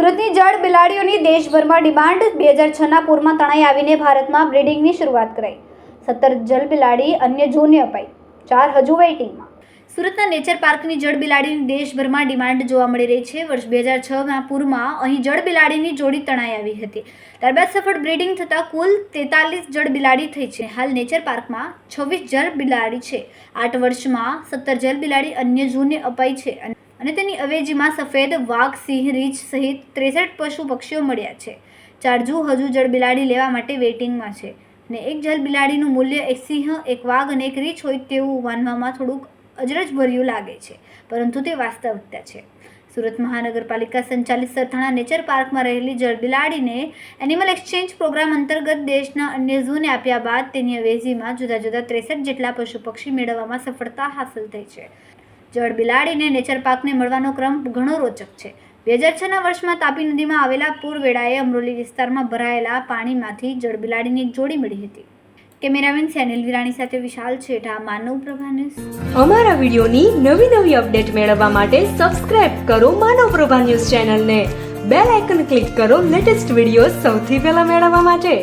સુરતની જળ બિલાડીઓની દેશભરમાં ડિમાન્ડ 2006ના પૂરમાં તણાઈ આવીને ભારતમાં બ્રીડિંગની શરૂઆત કરાઈ। 17 જળ બિલાડી અન્ય જૂને અપાઈ, 4 હજુ વેઇટિંગમાં। સુરતના નેચર પાર્કની જળ બિલાડીની દેશભરમાં ડિમાન્ડ જોવા મળી રહી છે। વર્ષ 2006ના પૂરમાં અહીં જળ બિલાડીની જોડી તણાઈ આવી હતી। ત્યારબાદ સફળ બ્રીડિંગ થતાં કુલ 43 જળ બિલાડી થઈ છે। હાલ નેચર પાર્કમાં 26 જળ બિલાડી છે। 8 વર્ષમાં 17 જળ બિલાડી અન્ય જૂને અપાઈ છે અને તેની અવેજીમાં સફેદ વાઘ, સિંહ, રીંછ સહિત 63 પશુ પક્ષીઓ મળ્યા છે। 4 જૂ હજુ જળ બિલાડી લેવા માટે વેઇટિંગમાં છે અને એક જળ બિલાડીનું મૂલ્ય એક સિંહ, એક વાઘ અને એક રીંછ હોય તેવું માનવામાં થોડુંક અજરજભર્યું લાગે છે, પરંતુ તે વાસ્તવિકતા છે। સુરત મહાનગરપાલિકા સંચાલિત સરથાણા નેચર પાર્કમાં રહેલી જળ બિલાડીને એનિમલ એક્સચેન્જ પ્રોગ્રામ અંતર્ગત દેશના અન્ય ઝૂને આપ્યા બાદ તેની અવેજીમાં જુદા જુદા 63 જેટલા પશુ પક્ષી મેળવવામાં સફળતા હાંસલ થઈ છે। જળ બિલાડીને નેચર પાર્કને મળવાનો ક્રમ ઘણો રોચક છે। 2006ના વર્ષમાં તાપી નદીમાં આવેલા પૂર વેળાએ અમરોલી વિસ્તારમાં ભરાયેલા પાણીમાંથી જળ બિલાડીની એક જોડી મળી હતી। કેમેરામેન સેનિલ વિરાણી સાથે વિશાલ છેઠા, માનવ પ્રભા ન્યૂઝ। અમારા વિડીયોની નવી અપડેટ મેળવવા માટે સબસ્ક્રાઇબ કરો માનવ પ્રભા ન્યૂઝ ચેનલને, બેલ આઇકન ક્લિક કરો લેટેસ્ટ વિડીયો સૌથી પહેલા મેળવવા માટે।